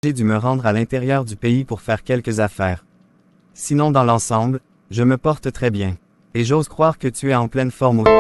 J'ai dû me rendre à l'intérieur du pays pour faire quelques affaires. Sinon dans l'ensemble, je me porte très bien. Et j'ose croire que tu es en pleine forme aussi.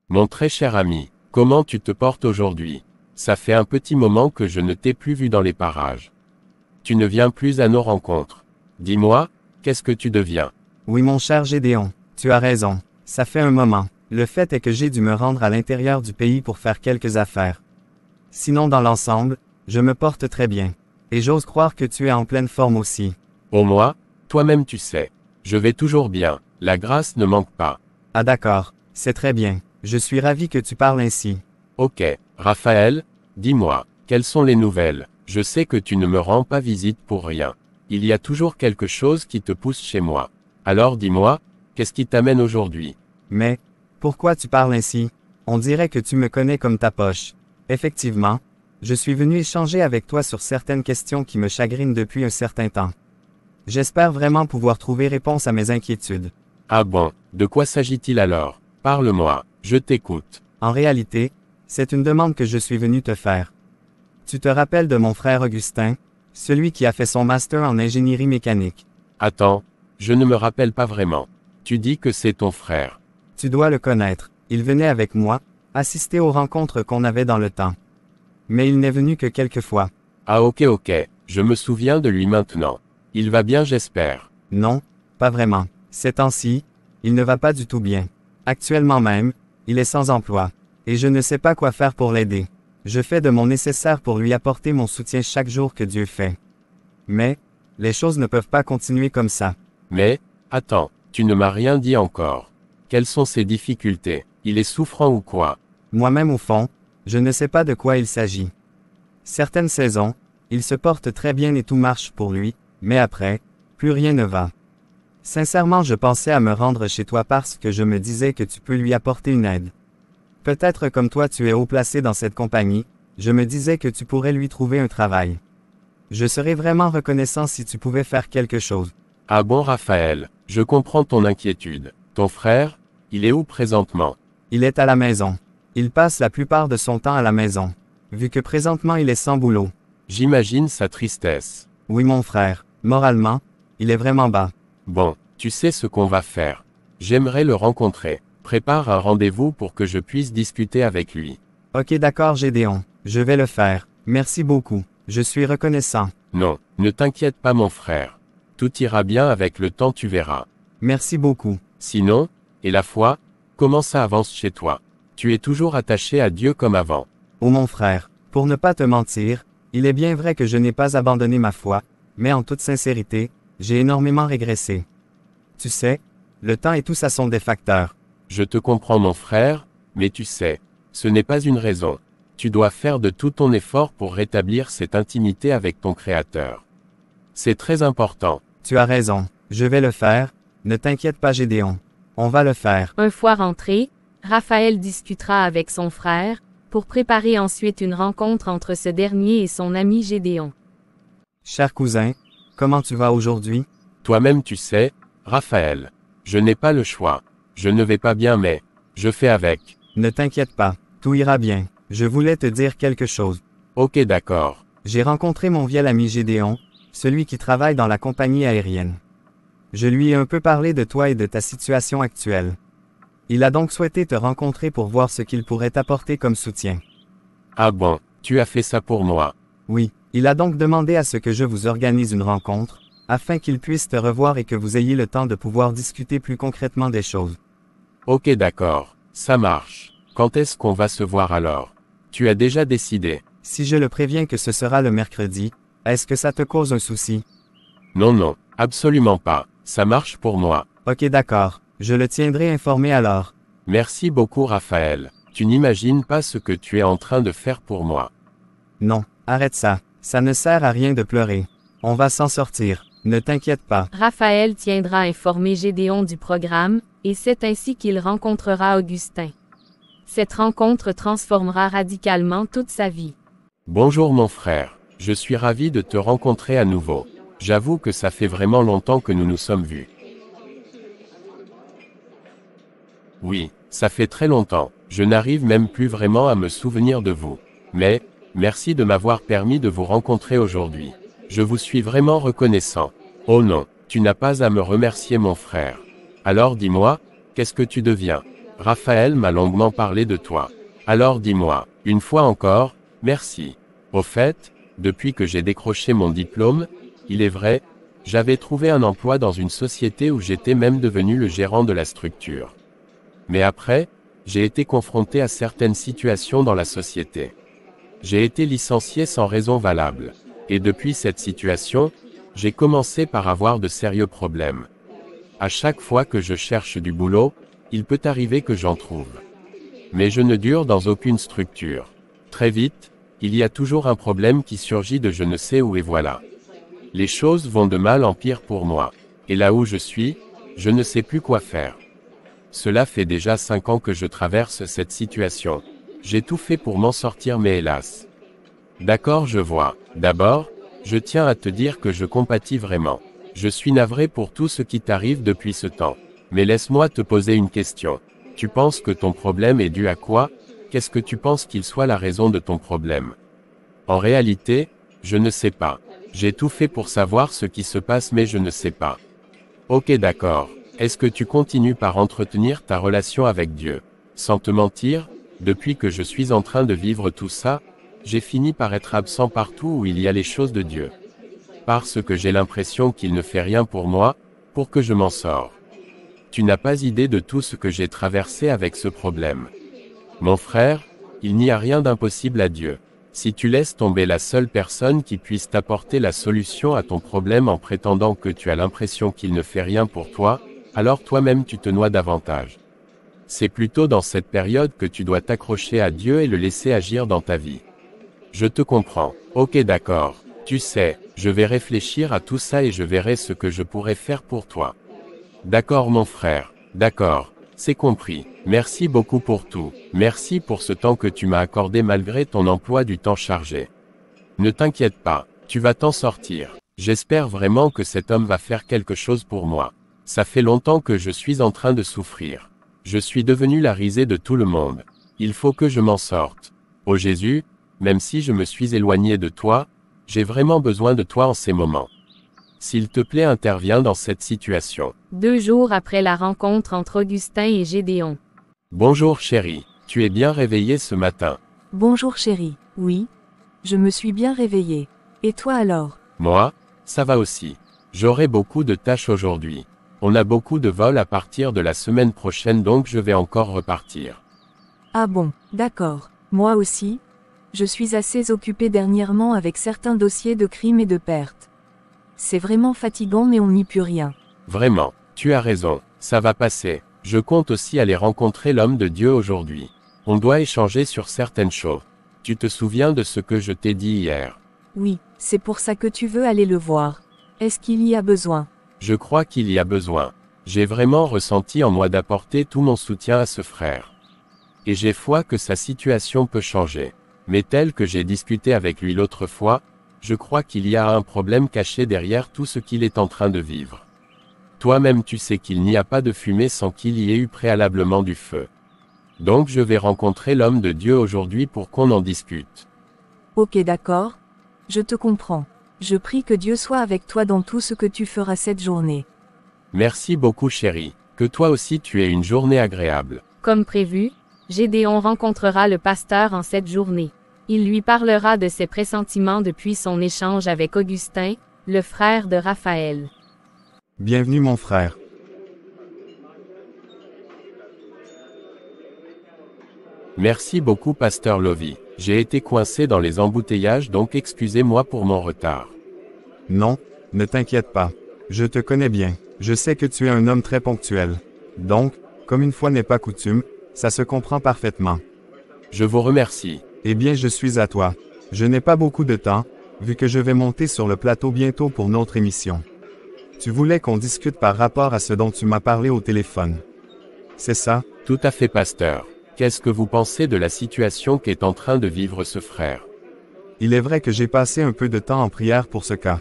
Mon très cher ami, comment tu te portes aujourd'hui? Ça fait un petit moment que je ne t'ai plus vu dans les parages. Tu ne viens plus à nos rencontres. Dis-moi, qu'est-ce que tu deviens? Oui mon cher Gédéon, tu as raison. Ça fait un moment. Le fait est que j'ai dû me rendre à l'intérieur du pays pour faire quelques affaires. Sinon dans l'ensemble, je me porte très bien. Et j'ose croire que tu es en pleine forme aussi. Oh moi, toi-même tu sais. Je vais toujours bien, la grâce ne manque pas. Ah d'accord, c'est très bien. Je suis ravi que tu parles ainsi. Ok, Raphaël, dis-moi, quelles sont les nouvelles? Je sais que tu ne me rends pas visite pour rien. Il y a toujours quelque chose qui te pousse chez moi. Alors dis-moi, qu'est-ce qui t'amène aujourd'hui? Mais, pourquoi tu parles ainsi? On dirait que tu me connais comme ta poche. Effectivement, je suis venu échanger avec toi sur certaines questions qui me chagrinent depuis un certain temps. J'espère vraiment pouvoir trouver réponse à mes inquiétudes. Ah bon, de quoi s'agit-il alors? Parle-moi, je t'écoute. En réalité, c'est une demande que je suis venu te faire. Tu te rappelles de mon frère Augustin, celui qui a fait son master en ingénierie mécanique. Attends, je ne me rappelle pas vraiment. Tu dis que c'est ton frère. Tu dois le connaître, il venait avec moi, assister aux rencontres qu'on avait dans le temps. Mais il n'est venu que quelques fois. Ah ok, je me souviens de lui maintenant. Il va bien j'espère. Non, pas vraiment. Ces temps-ci, il ne va pas du tout bien. Actuellement même, il est sans emploi. Et je ne sais pas quoi faire pour l'aider. Je fais de mon nécessaire pour lui apporter mon soutien chaque jour que Dieu fait. Mais, les choses ne peuvent pas continuer comme ça. Mais, attends, tu ne m'as rien dit encore. Quelles sont ses difficultés? Il est souffrant ou quoi? Moi-même au fond, je ne sais pas de quoi il s'agit. Certaines saisons, il se porte très bien et tout marche pour lui, mais après, plus rien ne va. Sincèrement, je pensais à me rendre chez toi parce que je me disais que tu peux lui apporter une aide. Peut-être comme toi tu es haut placé dans cette compagnie, je me disais que tu pourrais lui trouver un travail. Je serais vraiment reconnaissant si tu pouvais faire quelque chose. Ah bon Raphaël, je comprends ton inquiétude. Ton frère, il est où présentement? Il est à la maison. Il passe la plupart de son temps à la maison. Vu que présentement il est sans boulot. J'imagine sa tristesse. Oui mon frère, moralement, il est vraiment bas. Bon, tu sais ce qu'on va faire. J'aimerais le rencontrer. Prépare un rendez-vous pour que je puisse discuter avec lui. Ok d'accord Gédéon, je vais le faire. Merci beaucoup. Je suis reconnaissant. Non, ne t'inquiète pas mon frère. Tout ira bien avec le temps tu verras. Merci beaucoup. Sinon, et la foi, comment ça avance chez toi? Tu es toujours attaché à Dieu comme avant. Oh mon frère, pour ne pas te mentir, il est bien vrai que je n'ai pas abandonné ma foi, mais en toute sincérité, j'ai énormément régressé. Tu sais, le temps et tout ça sont des facteurs. Je te comprends mon frère, mais tu sais, ce n'est pas une raison. Tu dois faire de tout ton effort pour rétablir cette intimité avec ton Créateur. C'est très important. Tu as raison, je vais le faire, ne t'inquiète pas Gédéon. On va le faire. Une fois rentré, Raphaël discutera avec son frère, pour préparer ensuite une rencontre entre ce dernier et son ami Gédéon. Cher cousin, comment tu vas aujourd'hui? Toi-même tu sais, Raphaël, je n'ai pas le choix. Je ne vais pas bien mais, je fais avec. Ne t'inquiète pas, tout ira bien. Je voulais te dire quelque chose. Ok d'accord. J'ai rencontré mon vieil ami Gédéon, celui qui travaille dans la compagnie aérienne. Je lui ai un peu parlé de toi et de ta situation actuelle. Il a donc souhaité te rencontrer pour voir ce qu'il pourrait t'apporter comme soutien. Ah bon, tu as fait ça pour moi. Oui, il a donc demandé à ce que je vous organise une rencontre, afin qu'il puisse te revoir et que vous ayez le temps de pouvoir discuter plus concrètement des choses. Ok d'accord, ça marche. Quand est-ce qu'on va se voir alors? Tu as déjà décidé? Si je le préviens que ce sera le mercredi, est-ce que ça te cause un souci? Non, absolument pas. Ça marche pour moi. Ok d'accord, je le tiendrai informé alors. Merci beaucoup Raphaël. Tu n'imagines pas ce que tu es en train de faire pour moi. Non, arrête ça. Ça ne sert à rien de pleurer. On va s'en sortir. Ne t'inquiète pas. Raphaël tiendra informé Gédéon du programme, et c'est ainsi qu'il rencontrera Augustin. Cette rencontre transformera radicalement toute sa vie. Bonjour mon frère. Je suis ravi de te rencontrer à nouveau. J'avoue que ça fait vraiment longtemps que nous nous sommes vus. Oui, Ça fait très longtemps, je n'arrive même plus vraiment à me souvenir de vous. Mais, merci de m'avoir permis de vous rencontrer aujourd'hui. Je vous suis vraiment reconnaissant. Oh non, tu n'as pas à me remercier mon frère. Alors dis-moi, qu'est-ce que tu deviens? Raphaël m'a longuement parlé de toi. Alors dis-moi, une fois encore, merci. Au fait, depuis que j'ai décroché mon diplôme, il est vrai, j'avais trouvé un emploi dans une société où j'étais même devenu le gérant de la structure. Mais après, j'ai été confronté à certaines situations dans la société. J'ai été licencié sans raison valable. Et depuis cette situation, j'ai commencé par avoir de sérieux problèmes. À chaque fois que je cherche du boulot, il peut arriver que j'en trouve. Mais je ne dure dans aucune structure. Très vite, il y a toujours un problème qui surgit de je ne sais où et voilà. Les choses vont de mal en pire pour moi. Et là où je suis, je ne sais plus quoi faire. Cela fait déjà 5 ans que je traverse cette situation. J'ai tout fait pour m'en sortir mais hélas. D'accord, je vois. D'abord, je tiens à te dire que je compatis vraiment. Je suis navré pour tout ce qui t'arrive depuis ce temps. Mais laisse-moi te poser une question. Tu penses que ton problème est dû à quoi? Qu'est-ce que tu penses qu'il soit la raison de ton problème? En réalité, je ne sais pas. J'ai tout fait pour savoir ce qui se passe mais je ne sais pas. Ok, d'accord. Est-ce que tu continues par entretenir ta relation avec Dieu? Sans te mentir, depuis que je suis en train de vivre tout ça, j'ai fini par être absent partout où il y a les choses de Dieu. Parce que j'ai l'impression qu'il ne fait rien pour moi, pour que je m'en sors. Tu n'as pas idée de tout ce que j'ai traversé avec ce problème. Mon frère, il n'y a rien d'impossible à Dieu. Si tu laisses tomber la seule personne qui puisse t'apporter la solution à ton problème en prétendant que tu as l'impression qu'il ne fait rien pour toi, alors toi-même tu te noies davantage. C'est plutôt dans cette période que tu dois t'accrocher à Dieu et le laisser agir dans ta vie. Je te comprends. Ok, d'accord. Tu sais, je vais réfléchir à tout ça et je verrai ce que je pourrais faire pour toi. D'accord mon frère, d'accord, c'est compris. Merci beaucoup pour tout. Merci pour ce temps que tu m'as accordé malgré ton emploi du temps chargé. Ne t'inquiète pas, tu vas t'en sortir. J'espère vraiment que cet homme va faire quelque chose pour moi. Ça fait longtemps que je suis en train de souffrir. Je suis devenu la risée de tout le monde. Il faut que je m'en sorte. Ô Jésus, même si je me suis éloigné de toi, j'ai vraiment besoin de toi en ces moments. S'il te plaît, interviens dans cette situation. 2 jours après la rencontre entre Augustin et Gédéon. Bonjour chérie, tu es bien réveillée ce matin. Bonjour chérie, oui. Je me suis bien réveillée. Et toi alors? Moi, ça va aussi. J'aurai beaucoup de tâches aujourd'hui. On a beaucoup de vols à partir de la semaine prochaine donc je vais encore repartir. Ah bon, d'accord. Moi aussi. Je suis assez occupée dernièrement avec certains dossiers de crimes et de pertes. C'est vraiment fatigant mais on n'y peut rien. Vraiment, tu as raison, ça va passer. Je compte aussi aller rencontrer l'homme de Dieu aujourd'hui. On doit échanger sur certaines choses. Tu te souviens de ce que je t'ai dit hier? Oui, c'est pour ça que tu veux aller le voir. Est-ce qu'il y a besoin? Je crois qu'il y a besoin. J'ai vraiment ressenti en moi d'apporter tout mon soutien à ce frère. Et j'ai foi que sa situation peut changer. Mais tel que j'ai discuté avec lui l'autre fois, je crois qu'il y a un problème caché derrière tout ce qu'il est en train de vivre. Toi-même tu sais qu'il n'y a pas de fumée sans qu'il y ait eu préalablement du feu. Donc je vais rencontrer l'homme de Dieu aujourd'hui pour qu'on en discute. Ok, d'accord. Je te comprends. Je prie que Dieu soit avec toi dans tout ce que tu feras cette journée. Merci beaucoup chérie. Que toi aussi tu aies une journée agréable. Comme prévu, Gédéon rencontrera le pasteur en cette journée. Il lui parlera de ses pressentiments depuis son échange avec Augustin, le frère de Raphaël. Bienvenue mon frère. Merci beaucoup pasteur Lovie. J'ai été coincé dans les embouteillages donc excusez-moi pour mon retard. Non, ne t'inquiète pas. Je te connais bien. Je sais que tu es un homme très ponctuel. Donc, comme une fois n'est pas coutume, ça se comprend parfaitement. Je vous remercie. Eh bien, je suis à toi. Je n'ai pas beaucoup de temps, vu que je vais monter sur le plateau bientôt pour notre émission. Tu voulais qu'on discute par rapport à ce dont tu m'as parlé au téléphone. C'est ça? Tout à fait pasteur. Qu'est-ce que vous pensez de la situation qu'est en train de vivre ce frère? Il est vrai que j'ai passé un peu de temps en prière pour ce cas.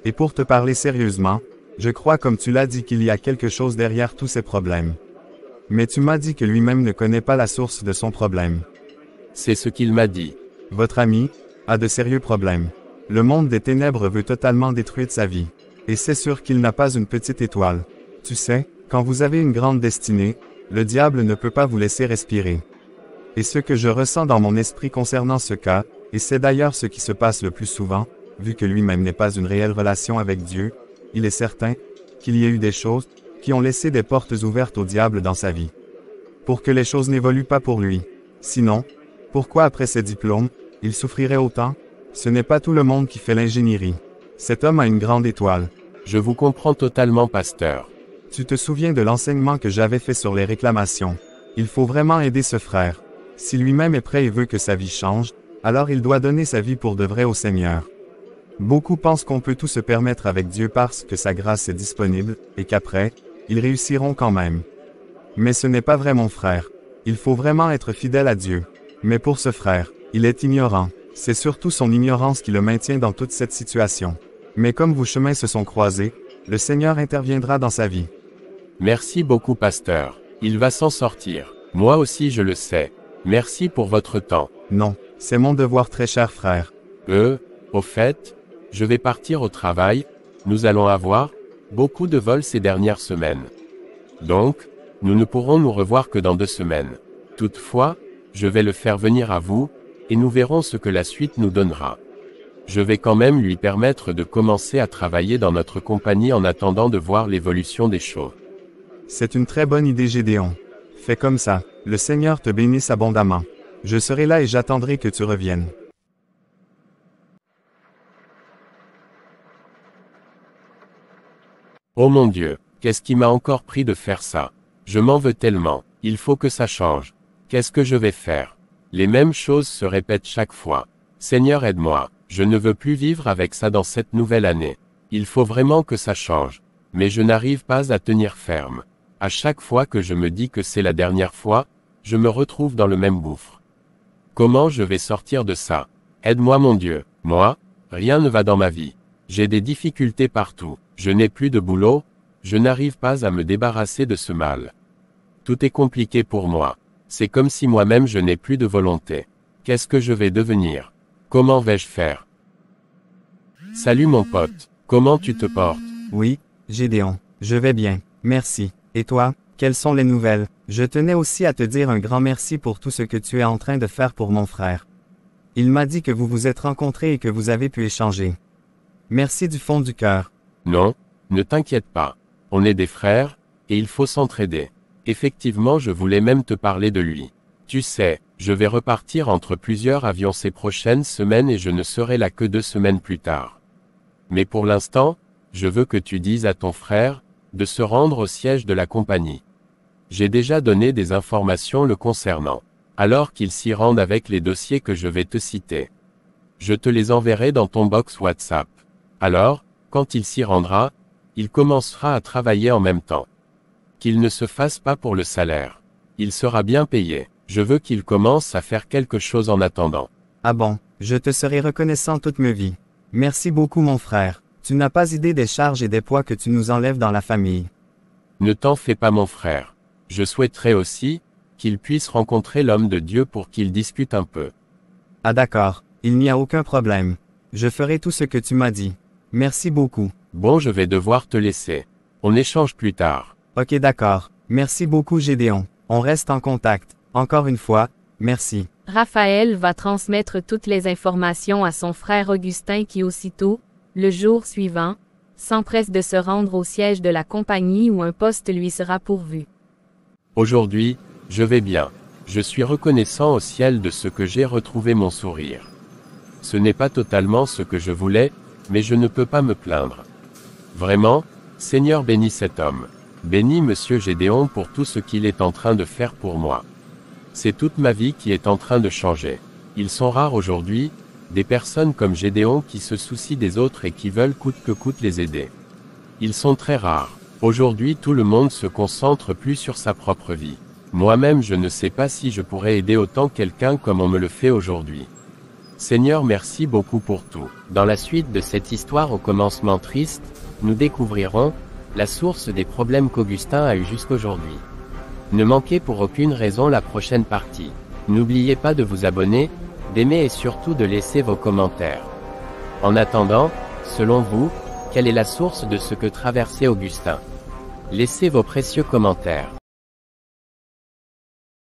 Et pour te parler sérieusement, je crois comme tu l'as dit qu'il y a quelque chose derrière tous ces problèmes. Mais tu m'as dit que lui-même ne connaît pas la source de son problème. C'est ce qu'il m'a dit. Votre ami a de sérieux problèmes. Le monde des ténèbres veut totalement détruire sa vie. Et c'est sûr qu'il n'a pas une petite étoile. Tu sais, quand vous avez une grande destinée, le diable ne peut pas vous laisser respirer. Et ce que je ressens dans mon esprit concernant ce cas, et c'est d'ailleurs ce qui se passe le plus souvent, vu que lui-même n'est pas une réelle relation avec Dieu, il est certain qu'il y a eu des choses qui ont laissé des portes ouvertes au diable dans sa vie. Pour que les choses n'évoluent pas pour lui. Sinon, pourquoi après ses diplômes, il souffrirait autant? Ce n'est pas tout le monde qui fait l'ingénierie. Cet homme a une grande étoile. Je vous comprends totalement, pasteur. Tu te souviens de l'enseignement que j'avais fait sur les réclamations. Il faut vraiment aider ce frère. Si lui-même est prêt et veut que sa vie change, alors il doit donner sa vie pour de vrai au Seigneur. Beaucoup pensent qu'on peut tout se permettre avec Dieu parce que sa grâce est disponible, et qu'après, ils réussiront quand même. Mais ce n'est pas vrai, mon frère. Il faut vraiment être fidèle à Dieu. Mais pour ce frère, il est ignorant. C'est surtout son ignorance qui le maintient dans toute cette situation. Mais comme vos chemins se sont croisés, le Seigneur interviendra dans sa vie. Merci beaucoup, pasteur. Il va s'en sortir. Moi aussi je le sais. Merci pour votre temps. Non, c'est mon devoir, très cher frère. Au fait, je vais partir au travail. Nous allons avoir beaucoup de vols ces dernières semaines. Donc, nous ne pourrons nous revoir que dans 2 semaines. Toutefois, je vais le faire venir à vous, et nous verrons ce que la suite nous donnera. Je vais quand même lui permettre de commencer à travailler dans notre compagnie en attendant de voir l'évolution des choses. C'est une très bonne idée, Gédéon. Fais comme ça, le Seigneur te bénisse abondamment. Je serai là et j'attendrai que tu reviennes. Oh mon Dieu, qu'est-ce qui m'a encore pris de faire ça? Je m'en veux tellement, il faut que ça change. Qu'est-ce que je vais faire? Les mêmes choses se répètent chaque fois. Seigneur, aide-moi, je ne veux plus vivre avec ça dans cette nouvelle année. Il faut vraiment que ça change. Mais je n'arrive pas à tenir ferme. À chaque fois que je me dis que c'est la dernière fois, je me retrouve dans le même gouffre. Comment je vais sortir de ça? Aide-moi mon Dieu. Moi, rien ne va dans ma vie. J'ai des difficultés partout. Je n'ai plus de boulot. Je n'arrive pas à me débarrasser de ce mal. Tout est compliqué pour moi. C'est comme si moi-même je n'ai plus de volonté. Qu'est-ce que je vais devenir? Comment vais-je faire? Salut mon pote. Comment tu te portes? Oui, Gédéon, je vais bien, merci. Et toi, quelles sont les nouvelles? Je tenais aussi à te dire un grand merci pour tout ce que tu es en train de faire pour mon frère. Il m'a dit que vous vous êtes rencontrés et que vous avez pu échanger. Merci du fond du cœur. Non, ne t'inquiète pas. On est des frères, et il faut s'entraider. Effectivement, je voulais même te parler de lui. Tu sais, je vais repartir entre plusieurs avions ces prochaines semaines et je ne serai là que 2 semaines plus tard. Mais pour l'instant, je veux que tu dises à ton frère de se rendre au siège de la compagnie. J'ai déjà donné des informations le concernant. Alors qu'il s'y rende avec les dossiers que je vais te citer. Je te les enverrai dans ton box WhatsApp. Alors, quand il s'y rendra, il commencera à travailler en même temps. Qu'il ne se fasse pas pour le salaire. Il sera bien payé. Je veux qu'il commence à faire quelque chose en attendant. Ah bon, je te serai reconnaissant toute ma vie. Merci beaucoup mon frère. Tu n'as pas idée des charges et des poids que tu nous enlèves dans la famille. Ne t'en fais pas mon frère. Je souhaiterais aussi qu'il puisse rencontrer l'homme de Dieu pour qu'il discute un peu. Ah d'accord, il n'y a aucun problème. Je ferai tout ce que tu m'as dit. Merci beaucoup. Bon, je vais devoir te laisser. On échange plus tard. Ok d'accord. Merci beaucoup Gédéon. On reste en contact. Encore une fois, merci. Raphaël va transmettre toutes les informations à son frère Augustin qui aussitôt, le jour suivant, s'empresse de se rendre au siège de la compagnie où un poste lui sera pourvu. Aujourd'hui, je vais bien. Je suis reconnaissant au ciel de ce que j'ai retrouvé mon sourire. Ce n'est pas totalement ce que je voulais, mais je ne peux pas me plaindre. Vraiment, Seigneur bénis cet homme. Bénis Monsieur Gédéon pour tout ce qu'il est en train de faire pour moi. C'est toute ma vie qui est en train de changer. Ils sont rares aujourd'hui, des personnes comme Gédéon qui se soucient des autres et qui veulent coûte que coûte les aider. Ils sont très rares. Aujourd'hui tout le monde se concentre plus sur sa propre vie. Moi-même je ne sais pas si je pourrais aider autant quelqu'un comme on me le fait aujourd'hui. Seigneur, merci beaucoup pour tout. Dans la suite de cette histoire au commencement triste, nous découvrirons la source des problèmes qu'Augustin a eu jusqu'aujourd'hui. Ne manquez pour aucune raison la prochaine partie. N'oubliez pas de vous abonner, d'aimer et surtout de laisser vos commentaires. En attendant, selon vous, quelle est la source de ce que traversait Augustin? Laissez vos précieux commentaires.